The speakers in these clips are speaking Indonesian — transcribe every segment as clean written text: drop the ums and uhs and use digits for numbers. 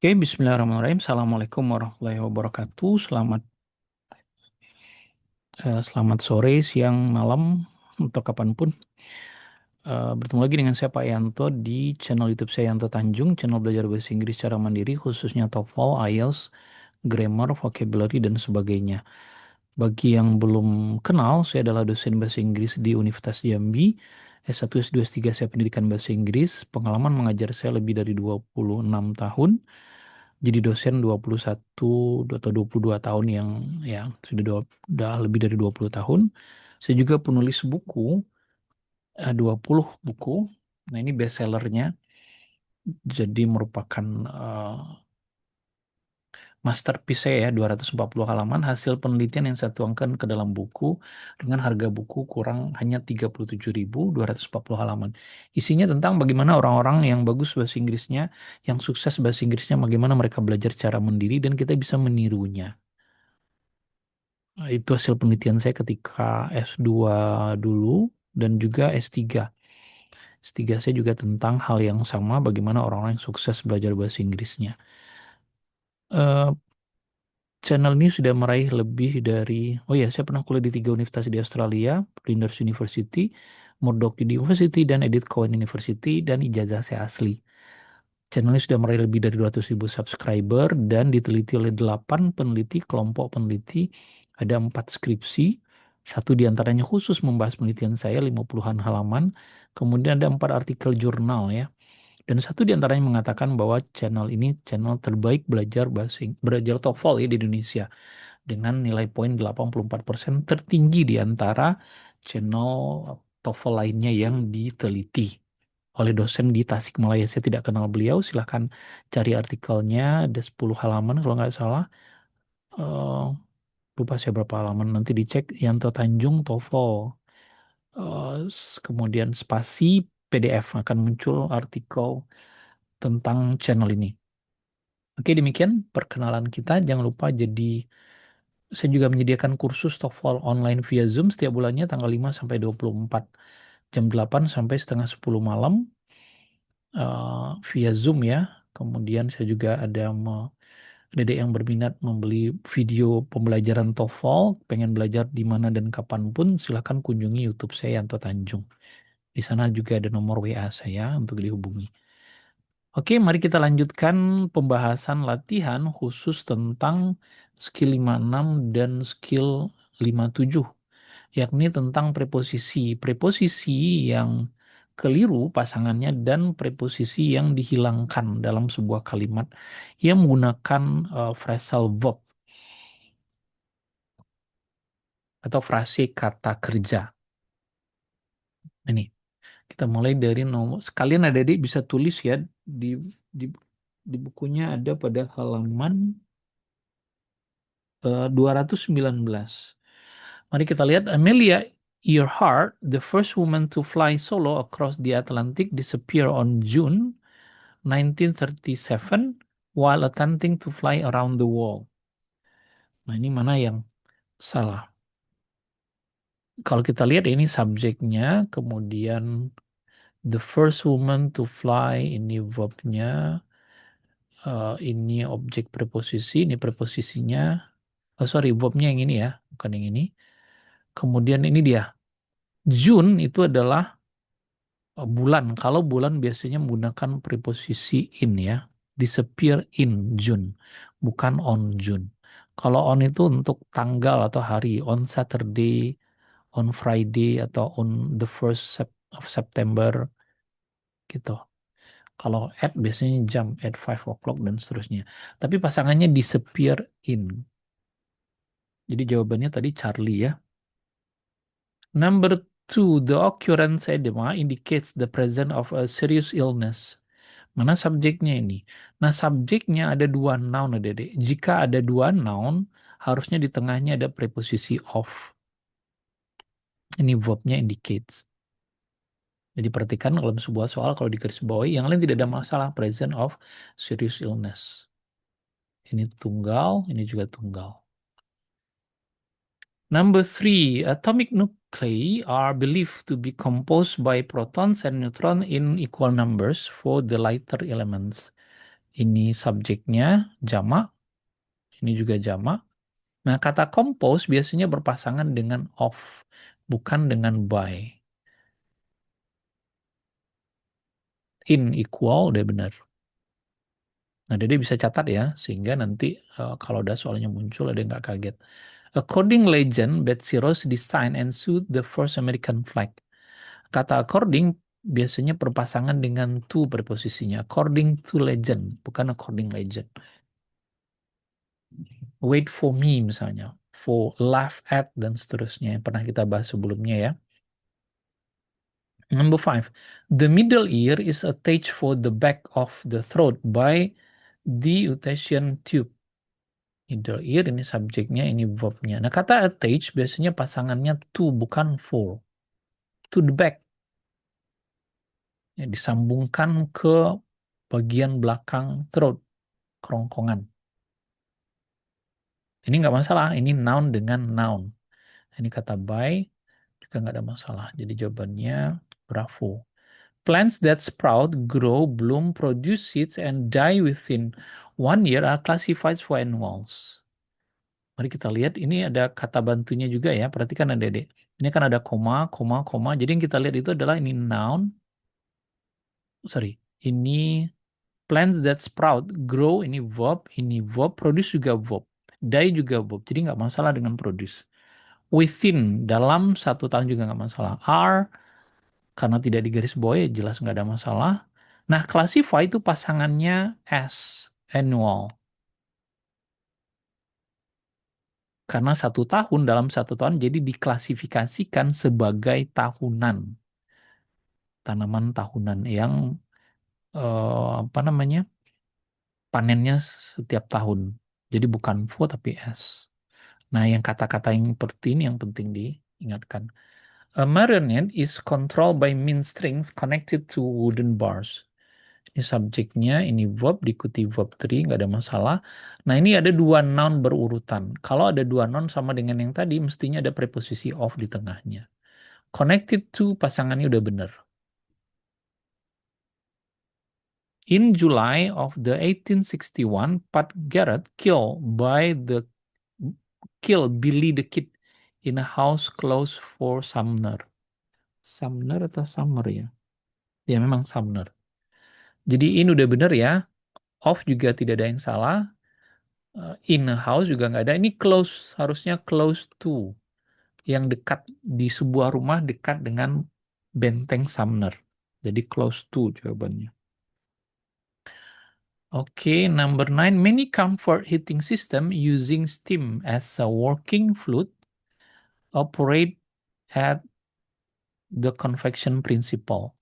Oke, bismillahirrahmanirrahim. Assalamualaikum warahmatullahi wabarakatuh. Selamat sore, siang, malam, untuk kapanpun. Bertemu lagi dengan saya Pak Yanto di channel YouTube saya Yanto Tanjung, channel belajar bahasa Inggris secara mandiri, khususnya TOEFL, IELTS, grammar, vocabulary, dan sebagainya. Bagi yang belum kenal, saya adalah dosen bahasa Inggris di Universitas Jambi. S1, S2, S3 saya pendidikan bahasa Inggris. Pengalaman mengajar saya lebih dari 26 tahun. Jadi dosen 21 atau 22 tahun yang ya udah lebih dari 20 tahun. Saya juga penulis buku, 20 buku. Nah, ini bestsellernya. Jadi merupakan masterpiece saya ya, 240 halaman hasil penelitian yang saya tuangkan ke dalam buku dengan harga buku kurang hanya 37.240 halaman. Isinya tentang bagaimana orang-orang yang bagus bahasa Inggrisnya, yang sukses bahasa Inggrisnya, bagaimana mereka belajar secara mandiri dan kita bisa menirunya. Itu hasil penelitian saya ketika S2 dulu dan juga S3. S3 saya juga tentang hal yang sama, bagaimana orang-orang yang sukses belajar bahasa Inggrisnya. Eh, Channel ini sudah meraih lebih dari, oh ya, saya pernah kuliah di 3 universitas di Australia, Flinders University, Murdoch University, dan Edith Cowan University, dan ijazah saya asli. Channel ini sudah meraih lebih dari 200.000 subscriber dan diteliti oleh 8 peneliti, kelompok peneliti, ada 4 skripsi, satu diantaranya khusus membahas penelitian saya, 50-an halaman, kemudian ada 4 artikel jurnal ya, dan satu diantaranya mengatakan bahwa channel ini channel terbaik belajar TOEFL ya di Indonesia dengan nilai poin 84% tertinggi di antara channel TOEFL lainnya yang diteliti oleh dosen di Tasikmalaya. Saya tidak kenal beliau, silahkan cari artikelnya, ada 10 halaman kalau nggak salah. Eh, Lupa saya berapa halaman, nanti dicek Yanto Tanjung TOEFL. Kemudian spasi PDF akan muncul artikel tentang channel ini. Oke, demikian perkenalan kita. Jangan lupa saya juga menyediakan kursus TOEFL online via Zoom setiap bulannya tanggal 5 sampai 24 jam 8 sampai setengah 10 malam via Zoom ya. Kemudian saya juga ada adik yang berminat membeli video pembelajaran TOEFL, pengen belajar di mana dan kapanpun, silahkan kunjungi YouTube saya Yanto Tanjung. Di sana juga ada nomor WA saya untuk dihubungi. Oke, mari kita lanjutkan pembahasan latihan khusus tentang skill 56 dan skill 57, yakni tentang preposisi. Preposisi yang keliru pasangannya dan preposisi yang dihilangkan dalam sebuah kalimat yang menggunakan phrasal verb atau frase kata kerja. Ini kita mulai dari nomor. Sekalian adik-adik bisa tulis ya di di di bukunya ada pada halaman 219. Mari kita lihat Amelia Earhart, the first woman to fly solo across the Atlantic, disappeared on June 1937 while attempting to fly around the world. Nah, ini mana yang salah? Kalau kita lihat ini subjeknya, kemudian the first woman to fly, ini verbnya, ini objek preposisi, ini preposisinya. Oh sorry, verbnya yang ini ya, bukan yang ini. Kemudian ini dia. June itu adalah bulan. Kalau bulan biasanya menggunakan preposisi in ya. Disappear in June, bukan on June. Kalau on itu untuk tanggal atau hari. On Saturday, on Friday, atau on the first of September gitu. Kalau at biasanya jam at 5 o'clock dan seterusnya. Tapi pasangannya disappear in. Jadi jawabannya tadi Charlie ya. Number two, the occurrence edema indicates the presence of a serious illness. Mana subjeknya ini? Nah, subjeknya ada dua noun, adik-adik. Jika ada dua noun, harusnya di tengahnya ada preposisi of. Ini verbnya indicates. Jadi perhatikan dalam sebuah soal, kalau di garis bawahi, yang lain tidak ada masalah. Presence of serious illness. Ini tunggal, ini juga tunggal. Number three, atomic nuclei are believed to be composed by protons and neutrons in equal numbers for the lighter elements. Ini subjeknya jamak, ini juga jamak. Nah, kata compose biasanya berpasangan dengan of, bukan dengan by. In equal udah benar. Nah, Dede bisa catat ya, sehingga nanti kalau ada soalnya muncul ada yang nggak kaget. According legend, Betsy Ross designed and sewed the first American flag. Kata according biasanya berpasangan dengan to preposisinya. According to legend, bukan according legend. Wait for me misalnya. For, laugh at, dan seterusnya. Yang pernah kita bahas sebelumnya ya. Number five, the middle ear is attached for the back of the throat by the eustachian tube. Middle ear ini subjeknya, ini verbnya. Nah, kata attach biasanya pasangannya to, bukan for. To the back. Ya, disambungkan ke bagian belakang throat, kerongkongan. Ini nggak masalah, ini noun dengan noun. Ini kata by, juga nggak ada masalah. Jadi jawabannya bravo. Plants that sprout, grow, bloom, produce seeds, and die within 1 year are classified for annuals. Mari kita lihat, ini ada kata bantunya juga ya. Perhatikan adik-adik. Ini kan ada koma, koma, koma. Jadi yang kita lihat itu adalah ini noun. Sorry, ini plants that sprout, grow, ini verb, produce juga verb. Die juga verb. Jadi nggak masalah dengan produce. Within, dalam 1 tahun juga nggak masalah. Are, karena tidak digaris bawahi, jelas nggak ada masalah. Nah, classify itu pasangannya as, annual. Karena 1 tahun dalam 1 tahun jadi diklasifikasikan sebagai tahunan. Tanaman tahunan yang apa namanya, panennya setiap tahun. Jadi bukan vo tapi s. Nah, yang kata-kata yang seperti ini yang penting diingatkan. A marionette is controlled by mean strings connected to wooden bars. Ini subjeknya, ini verb, diikuti verb 3, nggak ada masalah. Nah, ini ada 2 noun berurutan. Kalau ada 2 noun sama dengan yang tadi, mestinya ada preposisi of di tengahnya. Connected to, pasangannya udah benar. In July of the 1861, Pat Garrett killed Billy the Kid in a house close for Sumner. Sumner atau Summer ya? Ya, memang Sumner. Jadi ini udah benar ya. Of juga tidak ada yang salah. In a house juga nggak ada. Ini close, harusnya close to. Yang dekat di sebuah rumah dekat dengan benteng Sumner. Jadi close to jawabannya. Oke, number 9. Many comfort heating system using steam as a working fluid operate at the convection principle.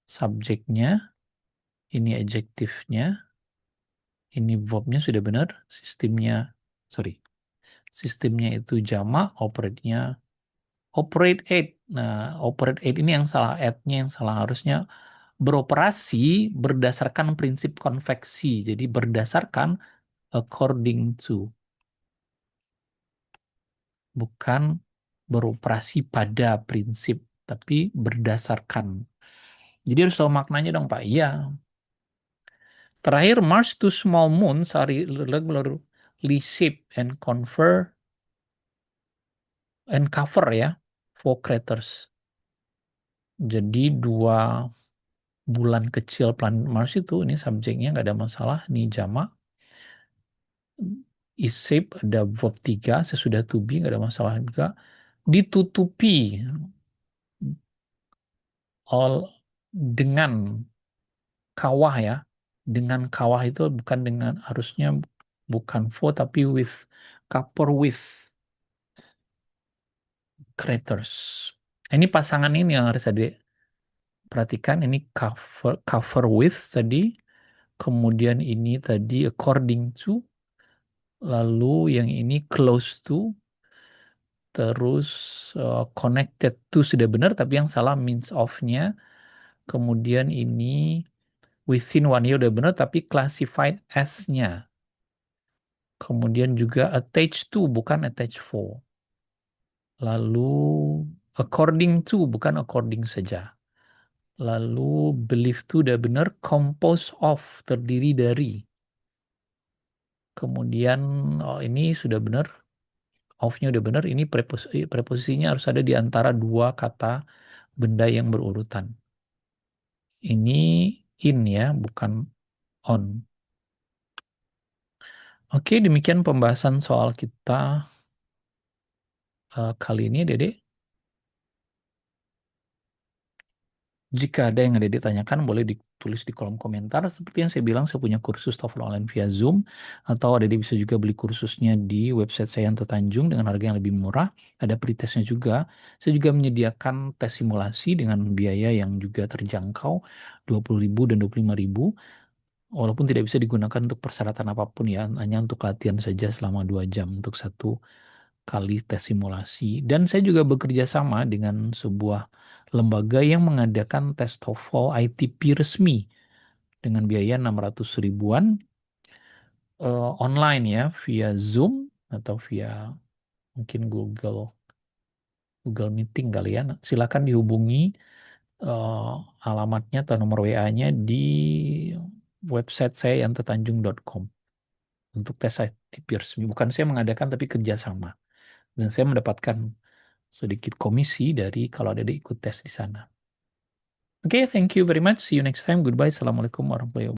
Subjeknya, ini adjektifnya, ini verbnya sudah benar, sistemnya itu jamak, operate at. Nah, operate at ini yang salah, at-nya yang salah, harusnya beroperasi berdasarkan prinsip konveksi. Jadi berdasarkan according to, bukan beroperasi pada prinsip, tapi berdasarkan. Jadi harus tahu maknanya dong, Pak. Iya. Terakhir, Mars to small moons are regularly shaped and cover ya, for craters. Jadi 2 bulan kecil planet Mars itu, ini subjeknya nggak ada masalah, ini jamak. Is shaped, ada verb 3, sesudah to be, nggak ada masalah juga. Ditutupi all dengan kawah ya. Dengan kawah itu bukan dengan, harusnya bukan for tapi with, cover with craters. Ini pasangan ini yang harus ada perhatikan, ini cover with tadi, kemudian ini tadi according to, lalu yang ini close to, terus connected to sudah benar tapi yang salah means of-nya, kemudian ini within 1 year udah benar tapi classified as-nya, kemudian juga attached to bukan attached for, lalu according to bukan according saja. Lalu believe to udah benar, compose of terdiri dari. Kemudian oh, ini sudah benar, off-nya udah benar. Ini preposisinya harus ada di antara dua kata benda yang berurutan. Ini in ya, bukan on. Oke, demikian pembahasan soal kita kali ini, Dede. Jika ada yang ada ditanyakan, boleh ditulis di kolom komentar. Seperti yang saya bilang, saya punya kursus TOEFL online via Zoom. Atau ada bisa juga beli kursusnya di website saya yang tertanjung dengan harga yang lebih murah. Ada pretestnya juga. Saya juga menyediakan tes simulasi dengan biaya yang juga terjangkau, 20.000 dan 25.000. Walaupun tidak bisa digunakan untuk persyaratan apapun ya, hanya untuk latihan saja selama 2 jam untuk satu kali tes simulasi. Dan saya juga bekerja sama dengan sebuah lembaga yang mengadakan tes TOEFL ITP resmi dengan biaya 600 ribuan online ya, via Zoom atau via mungkin Google Meeting kali ya. Nah, silakan dihubungi eh, alamatnya atau nomor WA-nya di website saya yang tetanjung.com untuk tes ITP resmi. Bukan saya mengadakan tapi kerjasama. Dan saya mendapatkan sedikit komisi dari kalau ada ikut tes di sana. Oke, thank you very much. See you next time. Goodbye. Assalamualaikum warahmatullahi wabarakatuh.